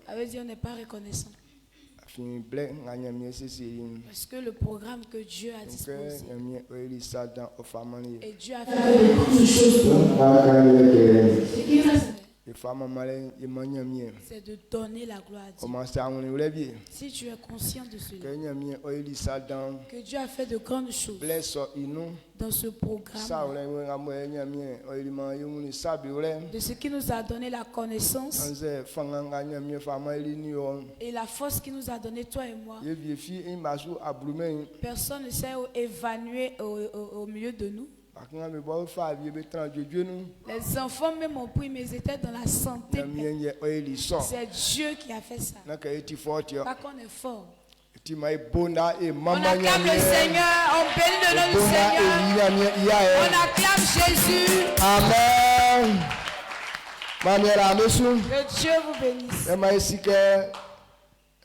Ça veut dire on n'est pas reconnaissant. Parce que le programme que Dieu a disposé, et Dieu a fait de grandes choses. C'est de donner la gloire à Dieu. Si tu es conscient de cela, que Dieu a fait de grandes choses dans ce programme, de ce qui nous a donné la connaissance et la force qui nous a donné toi et moi. Personne ne s'est évanoui au milieu de nous. Les enfants même ont pris, mais ils étaient dans la santé. C'est Dieu qui a fait ça. Pas qu'on est fort. On acclame le Seigneur, on bénit le nom du Seigneur. On acclame Jésus. Amen. Que Dieu vous bénisse.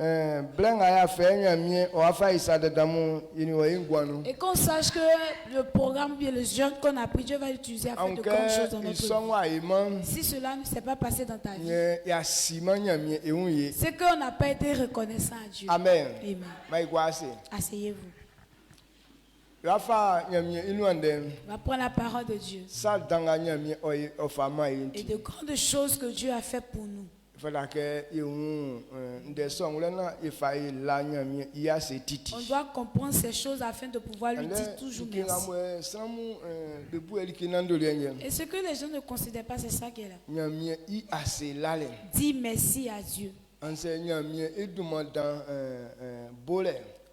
Et qu'on sache que le programme, bien le jeûne qu'on a pris, Dieu va l'utiliser à faire de grandes choses dans notre vie. Si cela ne s'est pas passé dans ta vie, c'est qu'on n'a pas été reconnaissant à Dieu. Amen. Asseyez-vous. On va prendre la parole de Dieu et de grandes choses que Dieu a fait pour nous. On doit comprendre ces choses afin de pouvoir lui dire toujours merci. Et ce que les gens ne considèrent pas, c'est ça qui est là. Dis merci à Dieu.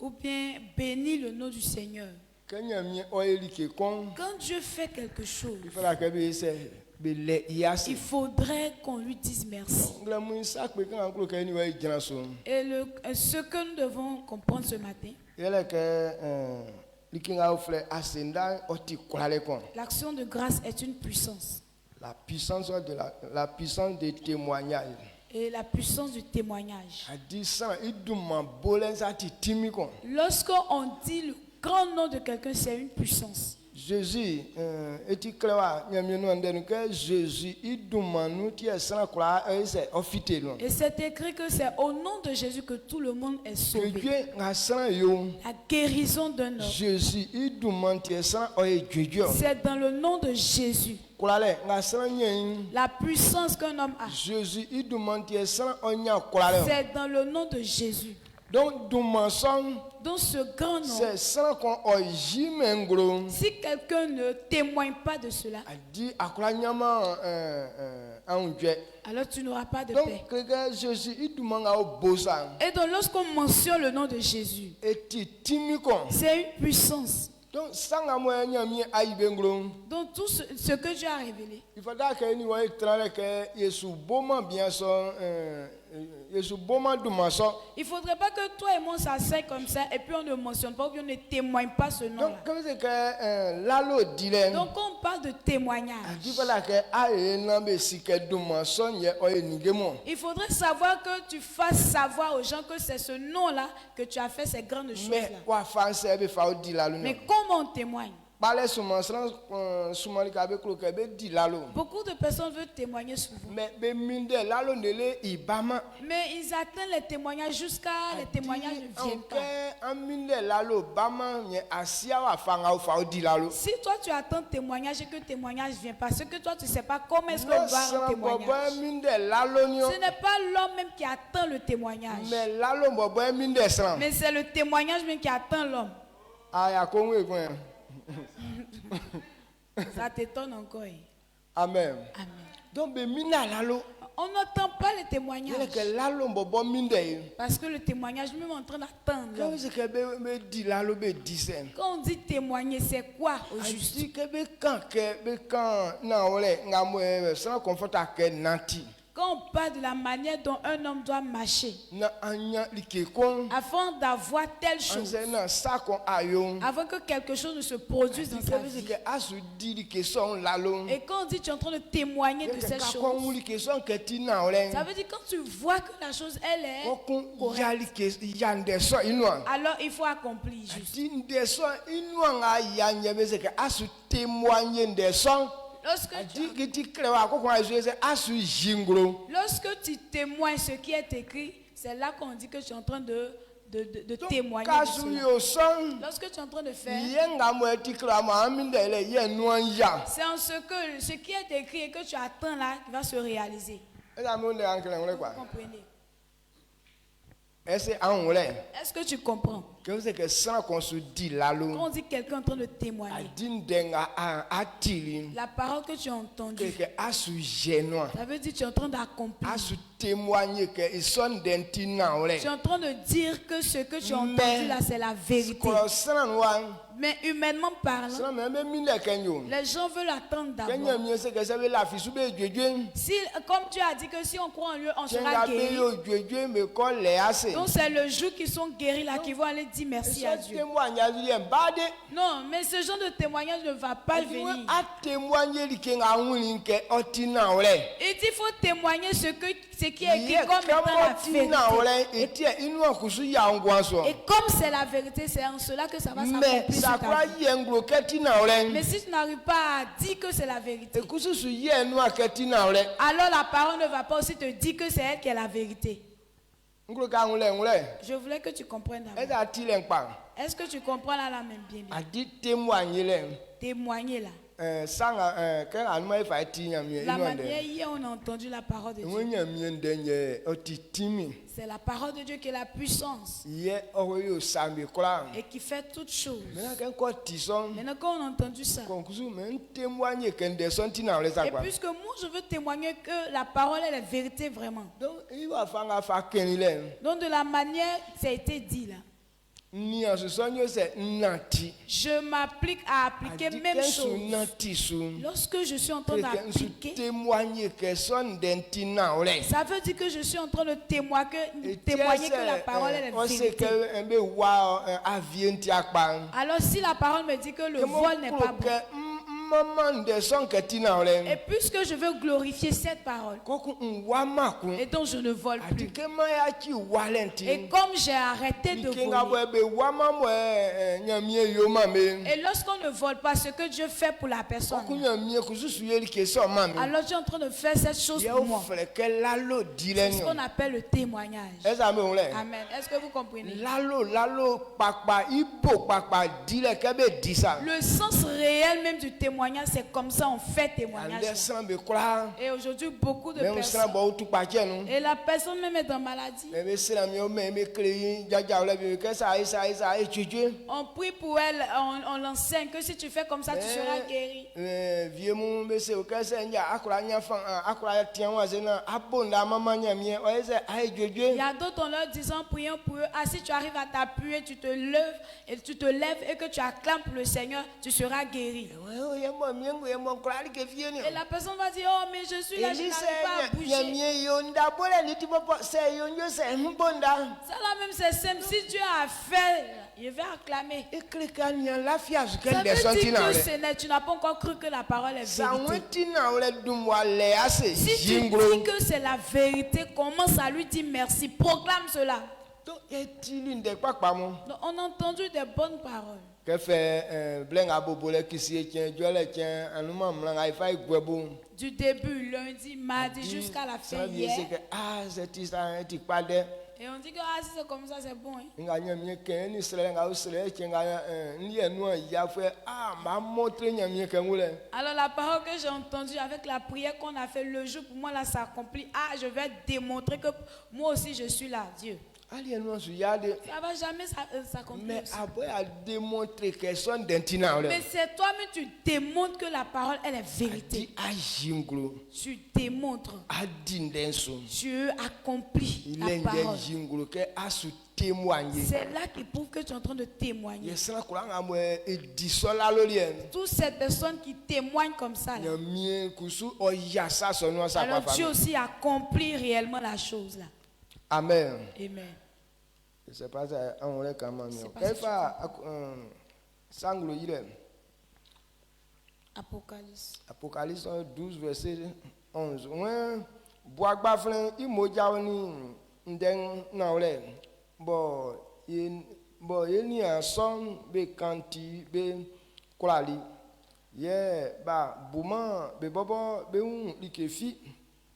Ou bien bénis le nom du Seigneur. Quand Dieu fait quelque chose, il faudrait qu'on lui dise merci. Et ce que nous devons comprendre ce matin, l'action de grâce est une puissance. La puissance des témoignages. Et la puissance du témoignage. Lorsqu'on dit le grand nom de quelqu'un, c'est une puissance. Jésus, et c'est écrit que c'est au nom de Jésus que tout le monde est sauvé. La guérison d'un homme, c'est dans le nom de Jésus. La puissance qu'un homme a, c'est dans le nom de Jésus. Donc, dans ce grand nom, si quelqu'un ne témoigne pas de cela, alors tu n'auras pas de paix. Et donc lorsqu'on mentionne le nom de Jésus, c'est une puissance. Donc tout ce que Dieu a révélé, il ne faudrait pas que toi et moi s'asseyent comme ça et puis on ne mentionne pas ou bien on ne témoigne pas ce nom-là. Donc quand on parle de témoignage, il faudrait savoir que tu fasses savoir aux gens que c'est ce nom-là que tu as fait ces grandes choses-là. Mais comment on témoigne? Beaucoup de personnes veulent témoigner souvent. Mais ils attendent les témoignages jusqu'à les témoignages ne viennent pas. Si toi tu attends témoignage et que le témoignage ne vient pas, ce que toi tu ne sais pas comment est-ce qu'on va un témoignage. Ce n'est pas l'homme même qui attend le témoignage. Mais c'est le témoignage même qui attend l'homme. Ça t'étonne encore. Amen. Donc, on n'entend pas les témoignages. Parce que le témoignage, même en train d'attendre. Quand on dit témoigner, c'est quoi au juste? Quand on parle de la manière dont un homme doit marcher, afin d'avoir telle chose, avant que quelque chose ne se produise dans sa vie. Et quand on dit tu es en train de témoigner de cette chose, ça veut dire quand tu vois que la chose elle est correcte, alors il faut accomplir juste. Lorsque tu témoignes ce qui est écrit, c'est là qu'on dit que tu es en train de témoigner. Lorsque tu es en train de faire, c'est en ce qui est écrit et que tu attends là qui va se réaliser. Vous comprenez? Est-ce que tu comprends? Quand on dit quelqu'un en train de témoigner, la parole que tu as entendue, ça veut dire que tu es en train d'accomplir. Tu es en train de dire que ce que tu as entendu là, c'est la vérité. Mais humainement parlant, les gens veulent attendre d'abord. Si, comme Dieu a dit que si on croit en lui, on sera guéri. Donc c'est le jour qu'ils sont guéris là qu'ils vont aller dire merci à Dieu. Non, mais ce genre de témoignage ne va pas venir. Il dit qu'il faut témoigner ce qui est écrit comme étant la vérité. Et comme c'est la vérité, c'est en cela que ça va s'accomplir. Mais si tu n'arrives pas à dire que c'est la vérité, alors la parole ne va pas aussi te dire que c'est elle qui est la vérité. Je voulais que tu comprennes d'abord. Est-ce que tu comprends là même bien? Témoigner là. La manière hier on a entendu la parole de Dieu. C'est la parole de Dieu qui est la puissance et qui fait toutes choses. Maintenant quand on a entendu ça, et puisque moi je veux témoigner que la parole est la vérité vraiment, donc de la manière ça a été dit là, je m'applique à appliquer même chose. Lorsque je suis en train d'appliquer, ça veut dire que je suis en train de témoigner que la parole est la vérité. Alors si la parole me dit que le vol n'est pas bon, et puisque je veux glorifier cette parole, et donc je ne vole plus, et comme j'ai arrêté de voler, et lorsqu'on ne vole pas ce que Dieu fait pour la personne, alors Dieu est en train de faire cette chose pour moi. C'est ce qu'on appelle le témoignage. Amen. Est-ce que vous comprenez? Le sens réel même du témoignage, c'est comme ça on fait témoignage. Et aujourd'hui beaucoup de personnes, et la personne même est en maladie, on prie pour elle, on l'enseigne que si tu fais comme ça tu seras guéri. Il y a d'autres en leur disant prions pour eux, si tu arrives à t'appuyer, tu te lèves et que tu acclames pour le Seigneur, tu seras guéri. Et la personne va dire, oh mais je suis là, je n'arrive pas à bouger. Ça là même c'est simple, si Dieu a fait, je vais acclamer. Ça veut dire que tu n'as pas encore cru que la parole est vérité. Si tu dis que c'est la vérité, commence à lui dire merci, proclame cela. Donc, on a entendu des bonnes paroles. Du début, lundi, mardi, jusqu'à la fin hier. Et on dit que si c'est comme ça, c'est bon. Alors la parole que j'ai entendue avec la prière qu'on a fait le jour, pour moi là s'accomplit. Je vais démontrer que moi aussi je suis là, Dieu. Ça va jamais s'accomplir. Mais c'est toi-même tu démontres que la parole elle est vérité. Tu démontres. Tu accomplis la parole. C'est là qu'il prouve que tu es en train de témoigner. Toutes ces personnes qui témoignent comme ça là, alors Dieu aussi accomplit réellement la chose là. Amen. Amen. Je sais pas si on est quand même. Apocalypse 12 verset 11. Yeah, bah, bouman, be bobo, be un likefi,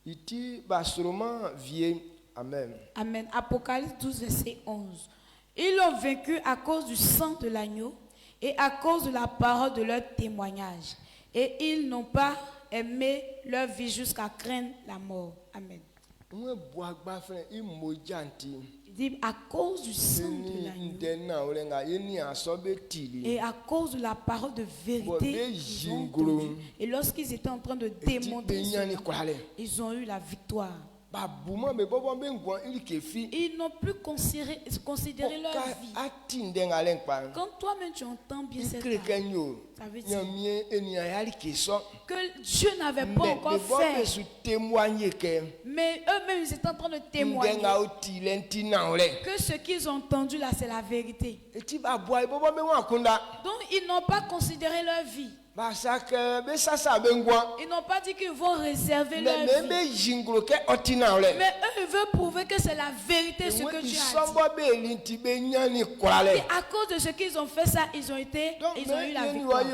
iti, bah, sûrement vie. Amen. Amen. Apocalypse 12, verset 11. Ils l'ont vaincu à cause du sang de l'agneau et à cause de la parole de leur témoignage. Et ils n'ont pas aimé leur vie jusqu'à craindre la mort. Amen. Il dit à cause du sang de l'agneau et à cause de la parole de vérité, et lorsqu'ils étaient en train de démontrer cela, ils ont eu la victoire. Ils n'ont plus considéré leur vie. Quand toi-même tu entends bien cette parole, ça veut dire que Dieu n'avait pas encore fait. Mais eux-mêmes, ils étaient en train de témoigner que ce qu'ils ont entendu là, c'est la vérité. Donc, ils n'ont pas considéré leur vie. Ils n'ont pas dit qu'ils vont réserver leur vie. Mais eux, ils veulent prouver que c'est la vérité ce que Dieu a dit. Et à cause de ce qu'ils ont fait ça, ils ont eu la victoire.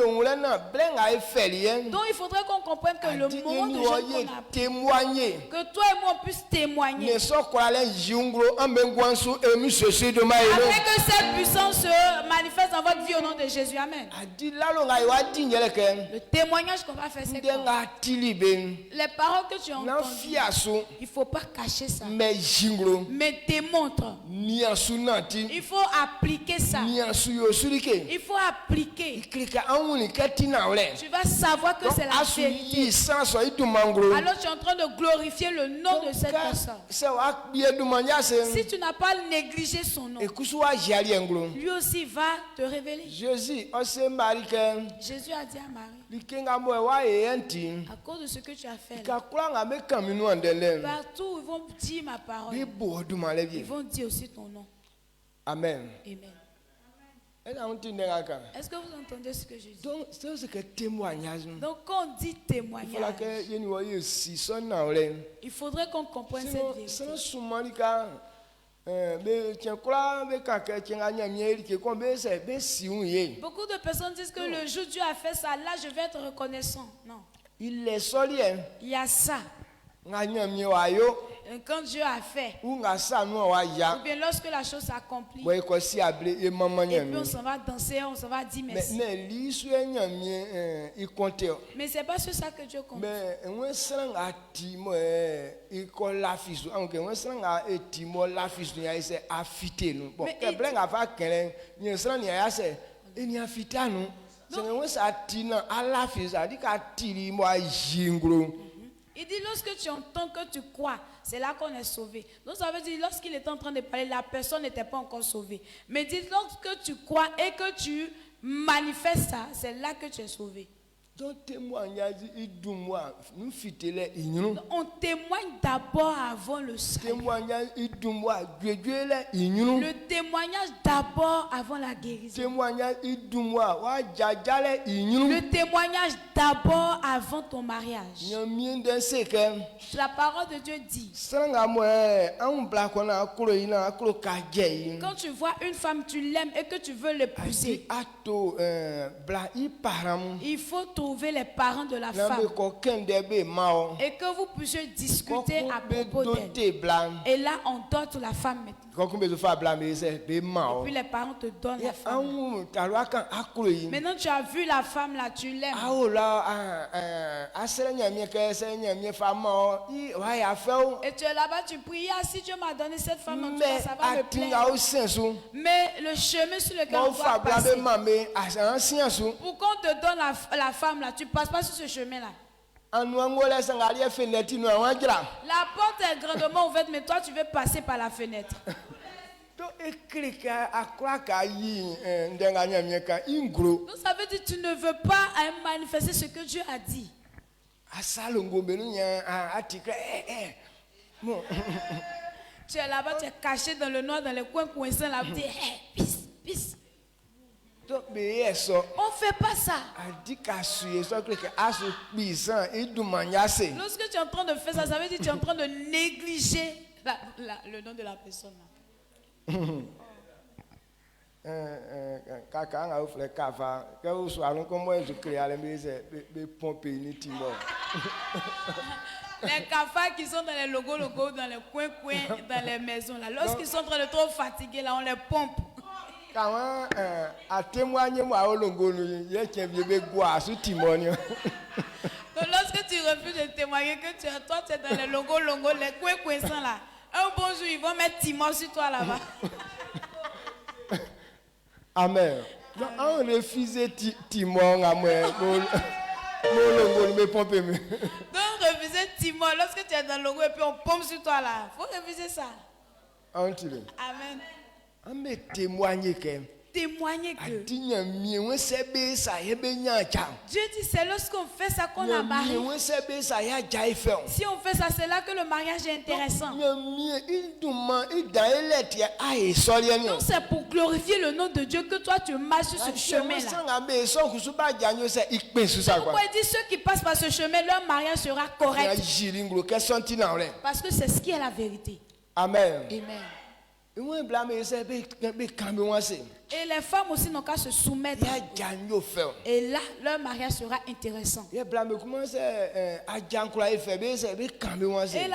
Donc il faudrait qu'on comprenne que le moment de jeûne qu'on a pris, que toi et moi on puisse témoigner, afin que cette puissance se manifeste dans votre vie au nom de Jésus. Amen. Le témoignage qu'on va faire, c'est quoi? Les paroles que tu as entendues, il ne faut pas cacher ça. Mais démontre. Il faut appliquer ça. Il faut appliquer. Tu vas savoir que c'est la vérité. Alors tu es en train de glorifier le nom de cette personne. Si tu n'as pas négligé son nom, lui aussi va te révéler. Jésus a dit à Marie, à cause de ce que tu as fait là, partout ils vont dire ma parole, ils vont dire aussi ton nom. Amen. Amen. Est-ce que vous entendez ce que je dis? Donc quand on dit témoignage, il faudrait qu'on comprenne cette vérité. Beaucoup de personnes disent que le jour où Dieu a fait ça, là je vais être reconnaissant. Non. Il y a ça. Quand Dieu a fait, ou bien lorsque la chose s'accomplit, et puis on s'en va danser, on s'en va dire merci. Mais c'est pas sur ça que Dieu compte. Il dit lorsque tu entends que tu crois, c'est là qu'on est sauvé. Donc ça veut dire lorsqu'il était en train de parler, la personne n'était pas encore sauvée. Mais dit lorsque tu crois et que tu manifestes ça, c'est là que tu es sauvé. On témoigne d'abord avant le salut. Le témoignage d'abord avant la guérison. Le témoignage d'abord avant ton mariage. La parole de Dieu dit, quand tu vois une femme, tu l'aimes et que tu veux l'épouser, il faut trouver les parents de la femme et que vous puissiez discuter à propos d'elle. Et là, on dote la femme maintenant. Et puis les parents te donnent la femme. Maintenant, tu as vu la femme là, tu l'aimes. Et tu es là-bas, tu pries, si Dieu m'a donné cette femme, en tout cas, ça va me plaire. Mais le chemin sur lequel on doit passer, pour qu'on te donne la femme là, tu ne passes pas sur ce chemin-là. La porte est grandement ouverte, mais toi tu veux passer par la fenêtre. Donc ça veut dire que tu ne veux pas manifester ce que Dieu a dit. Tu es là-bas, tu es caché dans le noir, dans les coins coincés là, tu dis peace, peace. On ne fait pas ça. Lorsque tu es en train de faire ça, ça veut dire que tu es en train de négliger le nom de la personne. Les cafards qui sont dans les logos, dans les coins, dans les maisons là. Lorsqu'ils sont en train de trop fatigués là, on les pompe. Quand à témoigner moi au longo, il y a qui vient boire sous timonion. Donc lorsque tu refuses de témoigner que toi tu es dans les logos, les coins sont là. Un bon jour ils vont mettre Timon sur toi là-bas. Amen. Donc on refuse Timon à moi. Donc refuser Timon lorsque tu es dans le logo et puis on pompe sur toi là. Faut refuser ça. Amen. Mais témoigner que. Témoigner que. Dieu dit c'est lorsqu'on fait ça qu'on a marié. Si on fait ça, c'est là que le mariage est intéressant. Donc c'est pour glorifier le nom de Dieu que toi tu marches sur ce chemin-là. Pourquoi il dit ceux qui passent par ce chemin, leur mariage sera correct. Parce que c'est ce qui est la vérité. Amen. Amen. Et les femmes aussi n'ont qu'à se soumettre. Et là, leur mariage sera intéressant. Et la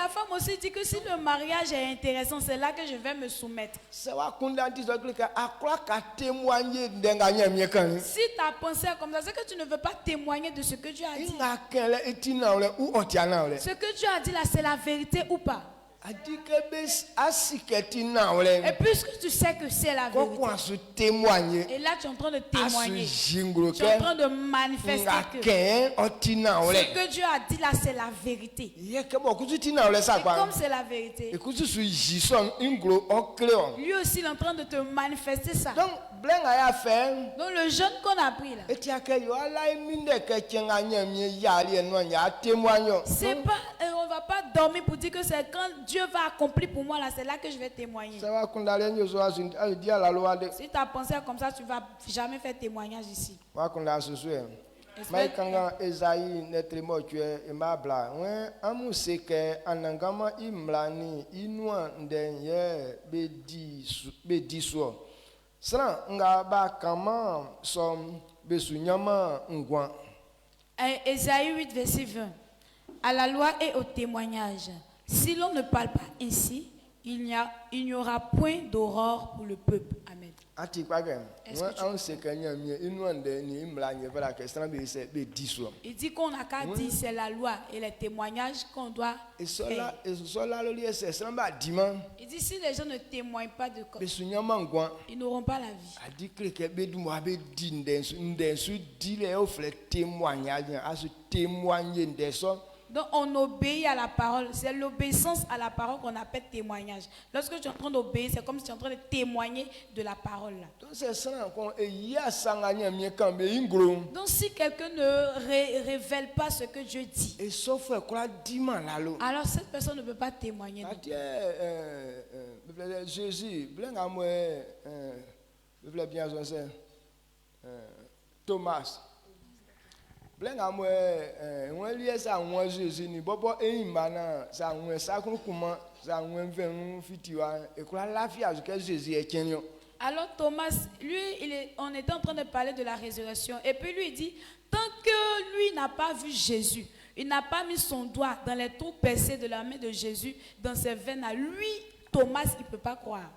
femme aussi dit que si le mariage est intéressant, c'est là que je vais me soumettre. Si ta pensée est comme ça, c'est que tu ne veux pas témoigner de ce que Dieu a dit. Ce que Dieu a dit là, c'est la vérité ou pas? Et puisque tu sais que c'est la vérité, et là tu es en train de témoigner, tu es en train de manifester que ce que Dieu a dit là c'est la vérité. Et comme c'est la vérité, lui aussi il est en train de te manifester ça. Donc le jeûne qu'on a pris là, c'est pas, on va pas dormir pour dire que c'est quand Dieu va accomplir pour moi là, c'est là que je vais témoigner. Si tu as pensé comme ça, tu ne vas jamais faire témoignage ici. Ésaïe 8, verset 20. À la loi et au témoignage. Si l'on ne parle pas ainsi, il n'y aura point d'aurore pour le peuple. Amen. Il dit qu'on n'a qu'à dire c'est la loi et les témoignages qu'on doit faire. Il dit si les gens ne témoignent pas de quoi, ils n'auront pas la vie. Donc on obéit à la parole. C'est l'obéissance à la parole qu'on appelle témoignage. Lorsque tu es en train d'obéir, c'est comme si tu es en train de témoigner de la parole là. Donc si quelqu'un ne révèle pas ce que Dieu dit, alors cette personne ne peut pas témoigner. Jésus, Thomas. Alors Thomas, on était en train de parler de la résurrection et puis lui il dit, tant que lui n'a pas vu Jésus, il n'a pas mis son doigt dans les trous percés de la main de Jésus, dans ses veines à lui, Thomas il ne peut pas croire.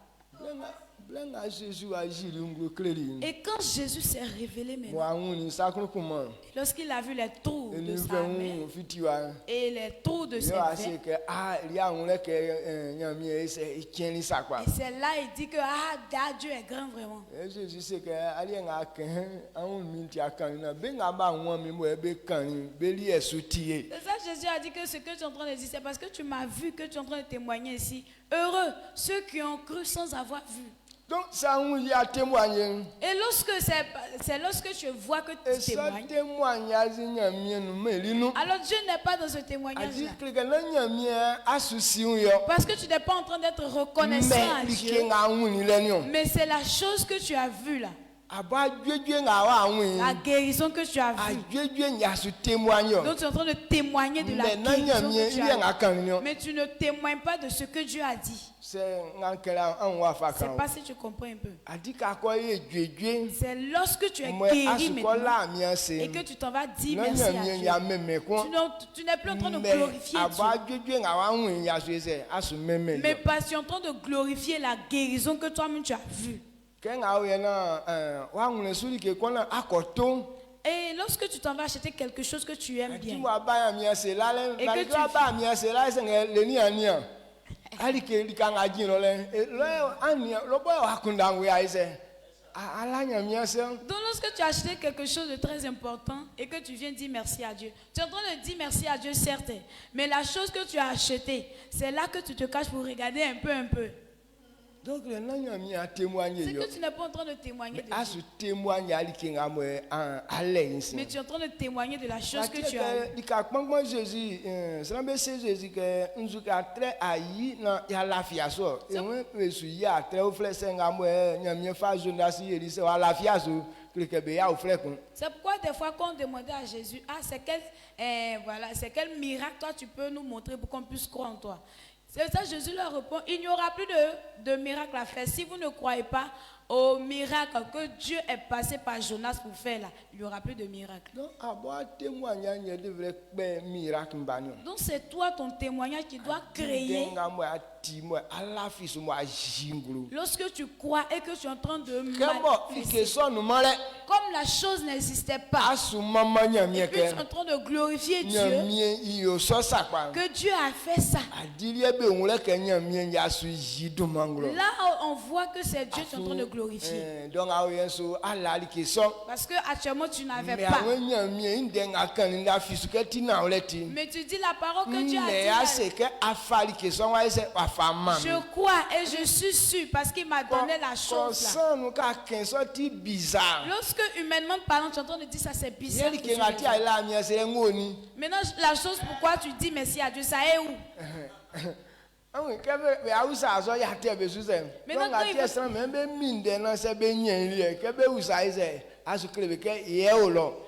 Et quand Jésus s'est révélé maintenant, lorsqu'il a vu les trous de sa main et les trous de ses veines, et c'est là il dit que Dieu est grand vraiment. Et ça Jésus a dit que ce que tu es en train de dire, c'est parce que tu m'as vu, que tu es en train de témoigner ici. Heureux ceux qui ont cru sans avoir vu. Donc ça on y a témoigné. Et lorsque tu vois que tu témoignes, alors Dieu n'est pas dans ce témoignage là. Parce que tu n'es pas en train d'être reconnaissant à Dieu. Mais c'est la chose que tu as vue là. La guérison que tu as vue. Donc tu es en train de témoigner de la guérison que tu as vue. Mais tu ne témoignes pas de ce que Dieu a dit. C'est pas si tu comprends un peu. C'est lorsque tu es guéri maintenant et que tu t'en vas dire merci à Dieu. Tu n'es plus en train de glorifier Dieu. Mais pas tu es en train de glorifier la guérison que toi-même tu as vue. Et lorsque tu t'en vas acheter quelque chose que tu aimes bien, et que donc lorsque tu as acheté quelque chose de très important et que tu viens dire merci à Dieu, tu es en train de dire merci à Dieu certes, mais la chose que tu as achetée, c'est là que tu te caches pour regarder un peu. Donc, c'est que tu n'es pas en train de témoigner de Dieu. Mais tu es en train de témoigner de la chose que tu as eue. C'est pourquoi des fois quand on demandait à Jésus, c'est quel miracle toi tu peux nous montrer pour qu'on puisse croire en toi. C'est ça, Jésus leur répond, il n'y aura plus de miracle à faire. Si vous ne croyez pas au miracle que Dieu est passé par Jonas pour faire là, il n'y aura plus de miracle. Donc c'est toi ton témoignage qui doit créer. Lorsque tu crois et que tu es en train de manifester, comme la chose n'existait pas, et puis tu es en train de glorifier Dieu, que Dieu a fait ça. Là on voit que c'est Dieu qui est en train de glorifier. Parce que actuellement tu n'avais pas. Mais tu dis la parole que Dieu a dit. Je crois et je suis sûr parce qu'il m'a donné la chose là. Lorsque humainement parlant, tu es en train de dire ça, c'est bizarre. Maintenant, la chose pourquoi tu dis merci à Dieu, ça est où?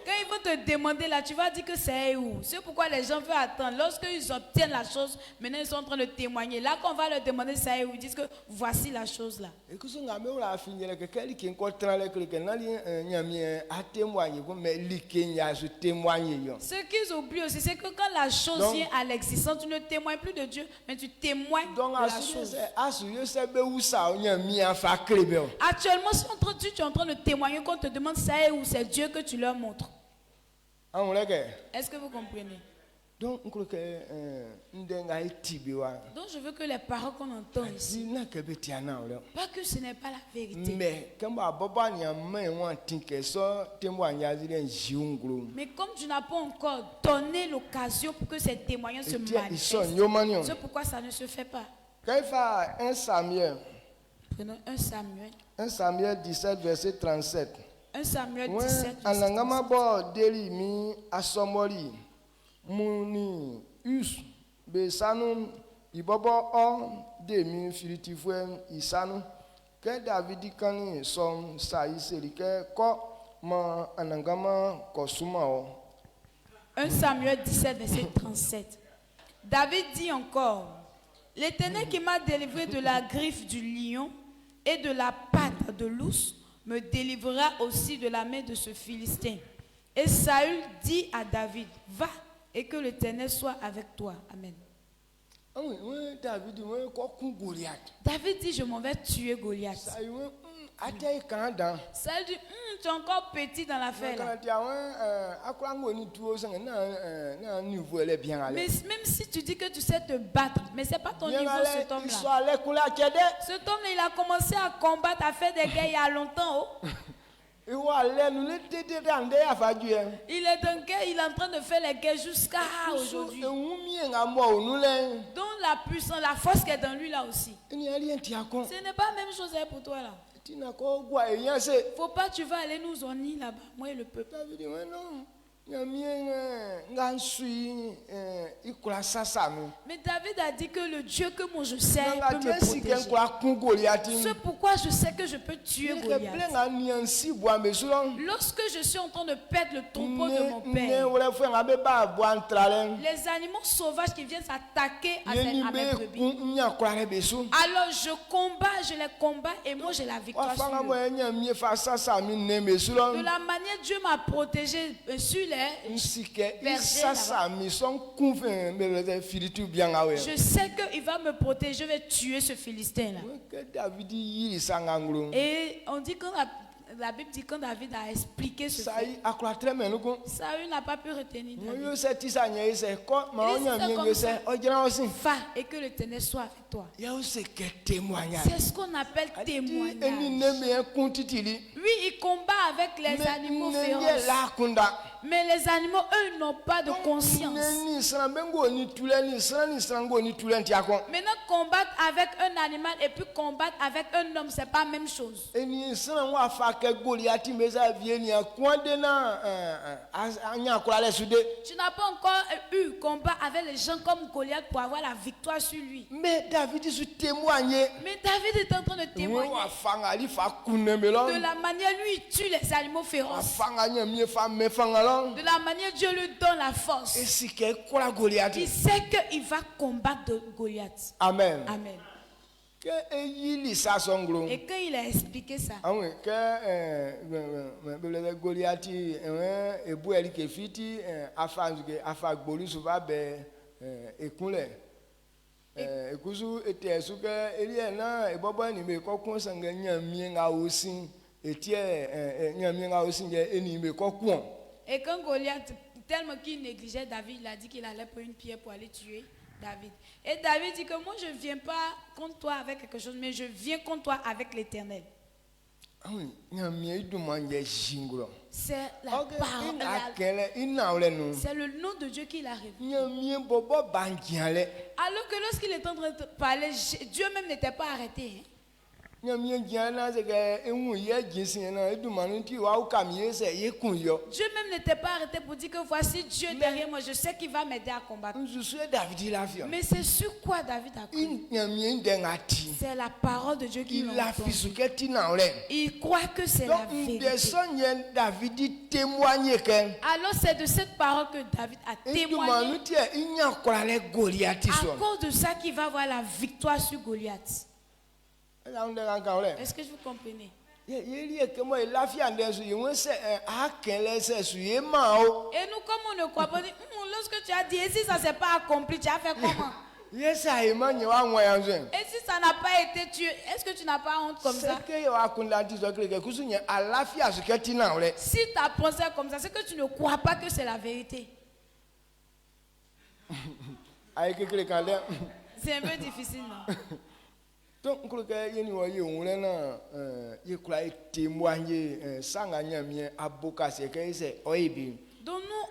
Quand ils vont te demander là, tu vas dire que c'est où. C'est pourquoi les gens veulent attendre. Lorsqu'ils obtiennent la chose, maintenant ils sont en train de témoigner. Là, quand on va leur demander c'est où, ils disent que voici la chose là. Ce qu'ils oublient aussi, c'est que quand la chose vient à l'existence, tu ne témoignes plus de Dieu, mais tu témoignes de la chose. Actuellement, si tu es en train de témoigner, quand on te demande c'est où, c'est Dieu que tu leur montres. Est-ce que vous comprenez? Donc je veux que les paroles qu'on entend ici, pas que ce n'est pas la vérité, mais comme tu n'as pas encore donné l'occasion pour que ces témoignages se manifestent, c'est pourquoi ça ne se fait pas. Prenons 1 Samuel 17 verset 37. 1 Samuel 17 verset 37. Muni us besanu ibobo o demi filitifuen isanu ke David kani som saiseri ke ko ma anangama kosuma o. 1 Samuel 17 verset 37. David dit encore: L'Éternel qui m'a délivré de la griffe du lion et de la patte de l'ours me délivrera aussi de la main de ce Philistin. Et Saül dit à David: Va, et que l'Éternel soit avec toi. Amen. David dit: Je m'en vais tuer Goliath. Saül dit: Tu es encore petit dans l'affaire là. Mais même si tu dis que tu sais te battre, mais ce n'est pas ton niveau, cet homme là. Cet homme là, il a commencé à combattre, à faire des guerres il y a longtemps. Oh. Il est dans guerre, il est en train de faire les guerres jusqu'à aujourd'hui. Donc la puissance, la force qui est dans lui là aussi. Ce n'est pas la même chose pour toi là. Faut pas, tu vas aller nous unir là-bas, moi et le peuple. Mais David a dit que le Dieu que moi je sais peut me protéger. C'est pourquoi je sais que je peux tuer Goliath. Lorsque je suis en train de perdre le tombeau de mon père, les animaux sauvages qui viennent s'attaquer à mes brebis, alors je les combats et moi j'ai la victoire sur eux. De la manière Dieu m'a protégé sur les je sais qu'il va me protéger, je vais tuer ce Philistin là. Et on dit que la Bible dit quand David a expliqué ce fait, Saül n'a pas pu retenir David. Il dit va et que l'Éternel soit avec toi. C'est ce qu'on appelle témoignage. Lui, il combat avec les animaux féroces. Mais les animaux, eux, n'ont pas de conscience. Maintenant, combattre avec un animal et puis combattre avec un homme, c'est pas la même chose. Tu n'as pas encore eu combat avec les gens comme Goliath pour avoir la victoire sur lui. Mais David est en train de témoigner. De la manière lui il tue les animaux féroces. De la manière Dieu lui donne la force. Il sait qu'il va combattre Goliath. Amen. Amen. Et quand il a expliqué ça, et quand Goliath, tellement qu'il négligeait David, il a dit qu'il allait prendre une pierre pour aller tuer David. Et David dit que moi je ne viens pas contre toi avec quelque chose, mais je viens contre toi avec l'Éternel. C'est la parole. C'est le nom de Dieu qu'il a révélé. Alors que lorsqu'il était en train de parler, Dieu même n'était pas arrêté. Dieu même n'était pas arrêté pour dire que voici Dieu derrière moi, je sais qu'il va m'aider à combattre. Mais c'est sur quoi David a cru? C'est la parole de Dieu qui l'a entendu. Il croit que c'est la vérité. Alors c'est de cette parole que David a témoigné. À cause de ça qu'il va avoir la victoire sur Goliath. Est-ce que vous comprenez? Et nous, comme on ne croit pas, lorsque tu as dit, et si ça ne s'est pas accompli, tu as fait comment? Et si ça n'a pas été tué, est-ce que tu n'as pas honte comme ça? Si tu as pensé comme ça, c'est que tu ne crois pas que c'est la vérité. C'est un peu difficile, non? Donc, nous,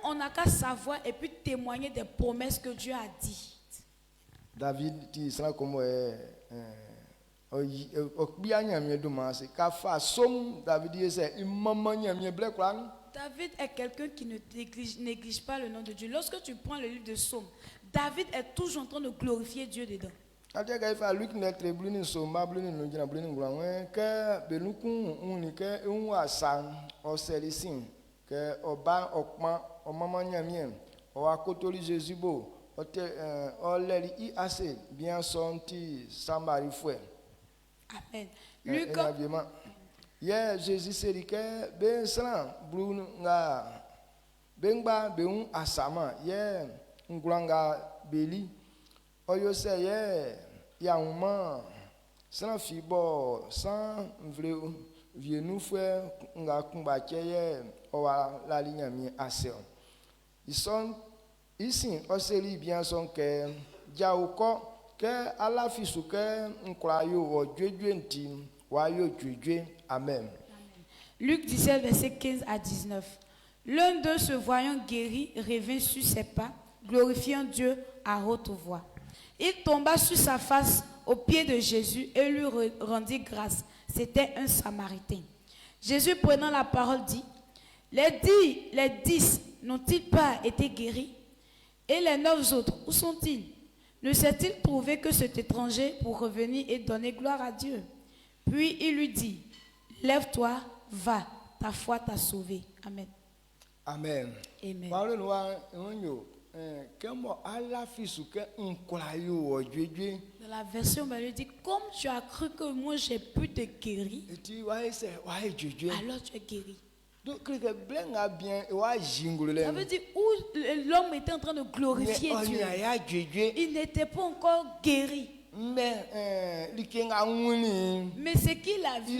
on n'a qu'à savoir et puis témoigner des promesses que Dieu a dites. David dit est quelqu'un qui ne néglige pas le nom de Dieu. Lorsque tu prends le livre de Psaumes, David est toujours en train de glorifier Dieu dedans. Amen. Luc. Jésus s'est dit que ben sera nga benba beun asama ye ngulanga beli oyo se ye ya uma sans fibo sans vle vienu fue nga kumba ye owa la ligne mi ase ils sont ici oseli bien son que jaoko que ala fisuke nkrayo o dwedwenti wa yo dwedwe. Amen. Luc 17, verset 15 à 19. L'un d'eux, se voyant guéri, revint sur ses pas, glorifiant Dieu à haute voix. Il tomba sur sa face aux pieds de Jésus et lui rendit grâce. C'était un Samaritain. Jésus, prenant la parole, dit, les 10 n'ont-ils pas été guéris? Et les 9 autres, où sont-ils? Ne s'est-il trouvé que cet étranger pour revenir et donner gloire à Dieu? Puis il lui dit, lève-toi, va, ta foi t'a sauvé. Amen. Amen. Amen. Dans la version, il dit, comme tu as cru que moi j'ai pu te guérir, alors tu es guéri. Ça veut dire où l'homme était en train de glorifier Dieu. Il n'était pas encore guéri. Mais ce qu'il a vu, il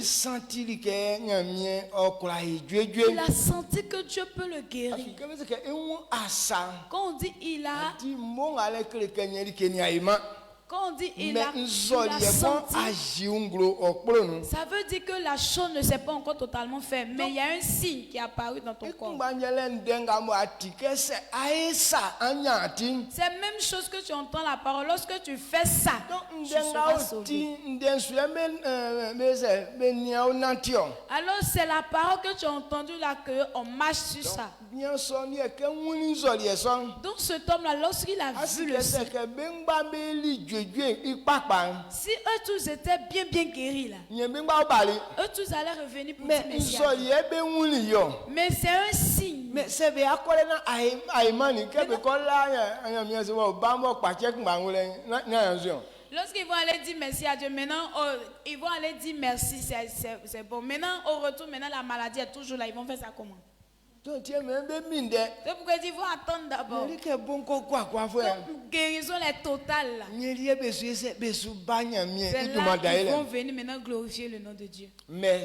a senti que Dieu peut le guérir. Quand on dit il a, quand on dit il a senti, ça veut dire que la chose ne s'est pas encore totalement faite, mais il y a un signe qui est apparu dans ton corps. C'est la même chose que tu entends la parole. Lorsque tu fais ça, tu seras sauvé. Alors c'est la parole que tu as entendue là, qu'on marche sur ça. Donc cet homme-là, lorsqu'il a vu le signe, si eux tous étaient bien guéris là, eux tous allaient revenir pour dire merci. Mais c'est un signe. Lorsqu'ils vont aller dire merci à Dieu, maintenant ils vont aller dire merci, c'est bon. Maintenant au retour, maintenant la maladie est toujours là, ils vont faire ça comment? C'est pourquoi ils vont attendre d'abord. Guérison est totale là. C'est là qu'ils vont venir maintenant glorifier le nom de Dieu. Mais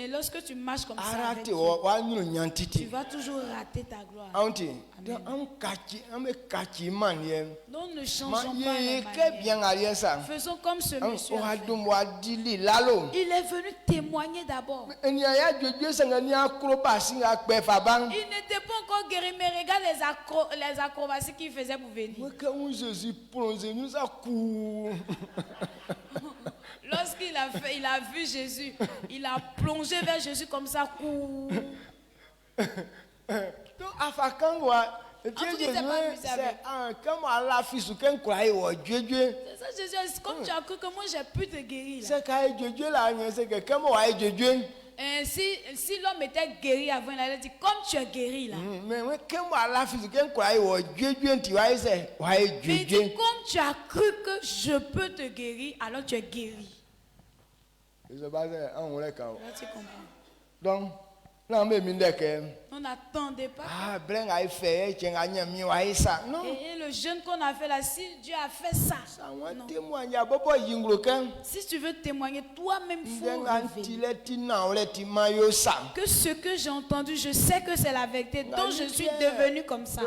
lorsque tu marches comme ça avec Dieu, tu vas toujours rater ta gloire. Donc ne changeons pas les manières. Faisons comme ce monsieur a fait. Il est venu témoigner d'abord. Il n'était pas encore guéri, mais regarde les acrobaties qu'il faisait pour venir. Lorsqu'il a vu Jésus, il a plongé vers Jésus comme ça. C'est ça Jésus, comme tu as cru que moi j'ai pu te guérir là. Si l'homme était guéri avant, il allait dire comme tu es guéri là. Mais il dit comme tu as cru que je peux te guérir, alors tu es guéri. Tu comprends? Donc, on n'attendait pas. Et le jeûne qu'on a fait là, si Dieu a fait ça, non. Si tu veux témoigner, toi-même faut que ce que j'ai entendu, je sais que c'est la vérité, donc je suis devenu comme ça.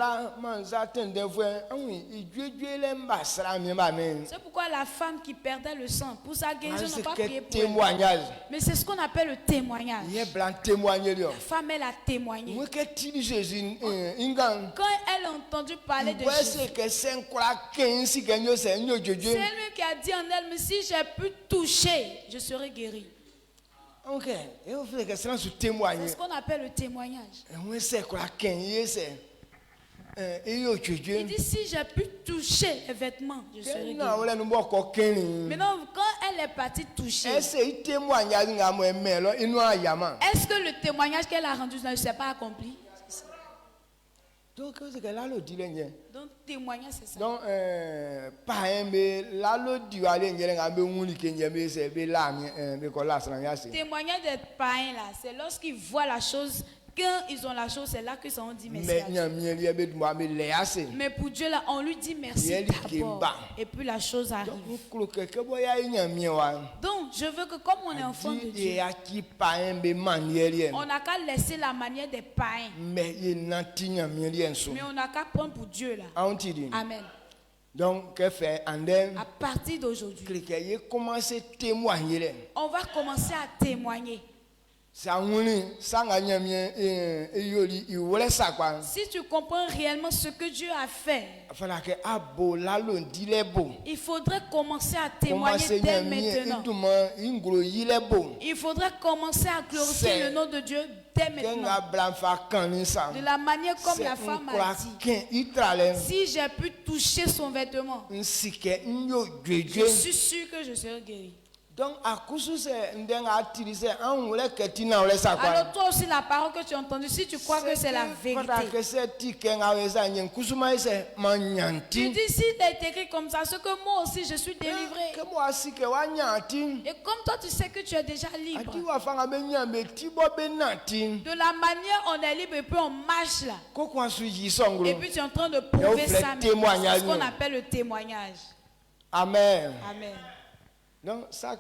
C'est pourquoi la femme qui perdait le sang, pour sa guérison, n'a pas prié pour elle. Mais c'est ce qu'on appelle le témoignage. La femme, elle a témoigné. Quand elle a entendu parler de Jésus, c'est elle-même qui a dit en elle, mais si j'ai pu toucher, je serai guérie. C'est ce qu'on appelle le témoignage. Il dit si j'ai pu toucher les vêtements, je serai guérie. Maintenant, quand elle est partie toucher, est-ce que le témoignage qu'elle a rendu ne s'est pas accompli? Donc témoignage c'est ça. Donc témoignage des païens là, c'est lorsqu'ils voient la chose. Quand ils ont la chose, c'est là qu'ils se sont dit merci à Dieu. Mais pour Dieu là, on lui dit merci d'abord. Et puis la chose arrive. Donc je veux que comme on est enfant de Dieu, on n'a qu'à laisser la manière des païens. Mais on n'a qu'à prendre pour Dieu là. Amen. Donc, à partir d'aujourd'hui, on va commencer à témoigner. Si tu comprends réellement ce que Dieu a fait, il faudrait commencer à témoigner dès maintenant. Il faudrait commencer à glorifier le nom de Dieu dès maintenant. De la manière comme la femme a dit, si j'ai pu toucher son vêtement, je suis sûr que je serai guéri. Donc, alors toi aussi, la parole que tu as entendue, si tu crois que c'est la vérité, tu dis si il est écrit comme ça, ce que moi aussi je suis délivré. Et comme toi tu sais que tu es déjà libre, de la manière on est libre et puis on marche là, et puis tu es en train de prouver ça, c'est ce qu'on appelle le témoignage. Amen. Amen. Donc, ça,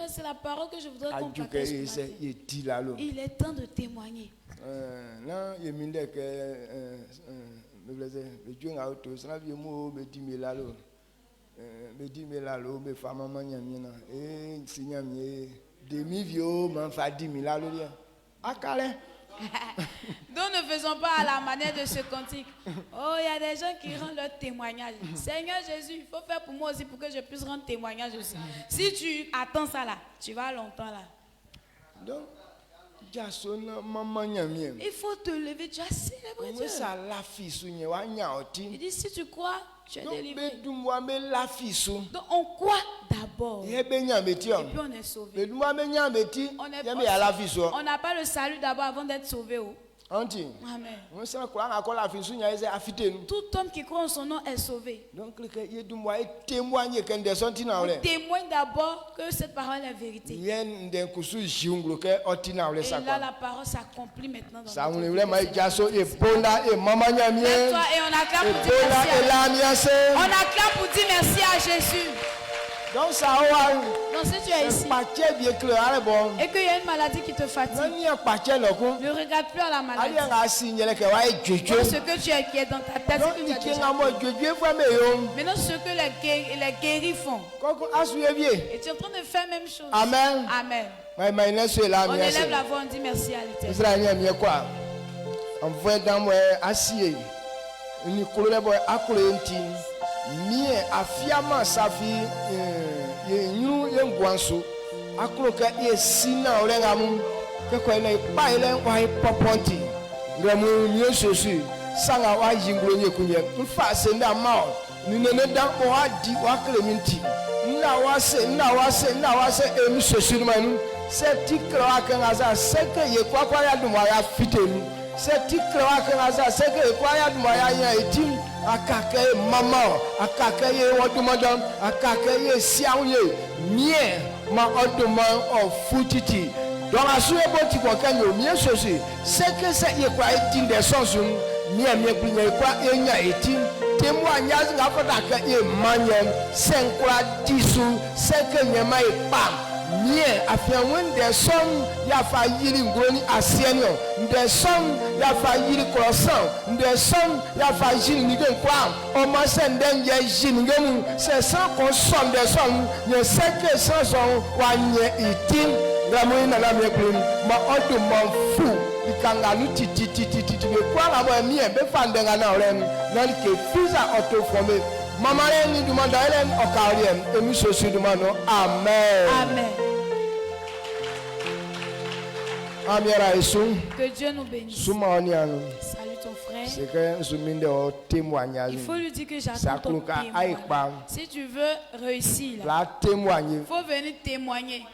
c'est la parole que je voudrais compléter ce matin. Il est temps de témoigner. Donc ne faisons pas à la manière de ce cantique. Oh, il y a des gens qui rendent leur témoignage. Seigneur Jésus, il faut faire pour moi aussi pour que je puisse rendre témoignage aussi. Si tu attends ça là, tu vas longtemps là. Donc, il faut te lever, tu as célébré Dieu. Il dit si tu crois, tu es délivré. Donc on croit d'abord. Et puis on est sauvé. On n'a pas le salut d'abord avant d'être sauvé. Amen. Tout homme qui croit en son nom est sauvé. Donc, on témoigne d'abord que cette parole est vérité. Et là, la parole s'accomplit maintenant dans notre vie. Lève-toi et on acclame pour dire merci. On acclame pour dire merci à Jésus. Donc si tu es ici et qu'il y a une maladie qui te fatigue, ne regarde plus à la maladie. Vois ce que tu es qui est dans ta tête. Maintenant ce que les guéris font. Et tu es en train de faire la même chose. Amen. Amen. On élève la voix, on dit merci à l'Éternel. Mie afiama safi yenyu yengwanso akloka esina olengamu kekwena ipaile wa poponti ngemu nyesosu sanga wa yinglo nyekunye mfa senda mao ninene dan ko adi wa kleminti na wase emsosu manu se tikro akangaza seke yekwakwa ya duma ya fitenu se tikro akangaza seke yekwakwa ya duma ya etim akake mama akake ye odumadam akake ye siaunye mie ma oduman ofutiti donc asue boti ko kanyo mie sosi seke se ye kwa etin de sonsun mie kunye kwa enya etin temu anyaz ngafata ka ye manyen senkwa disu seke nyema ipam mie afian when the song ya fa yiri ngoni asienyo the song ya fa yiri croissant the song ya fa yiri nigen kwa o ma senden ye yiri ngemu se sans consomme the song ye seke sans son wa nye itin ngamu na la meklim ma odu manfu ikanga luti titi me kwa la bo mie be fa ndenga na orem na ke fiza auto formé mama ni dumanda elen okariem emi so su dumano amen. Amen. Que Dieu nous bénisse. Salut ton frère. Il faut lui dire que j'attends ton témoignage. Si tu veux réussir, il faut venir témoigner.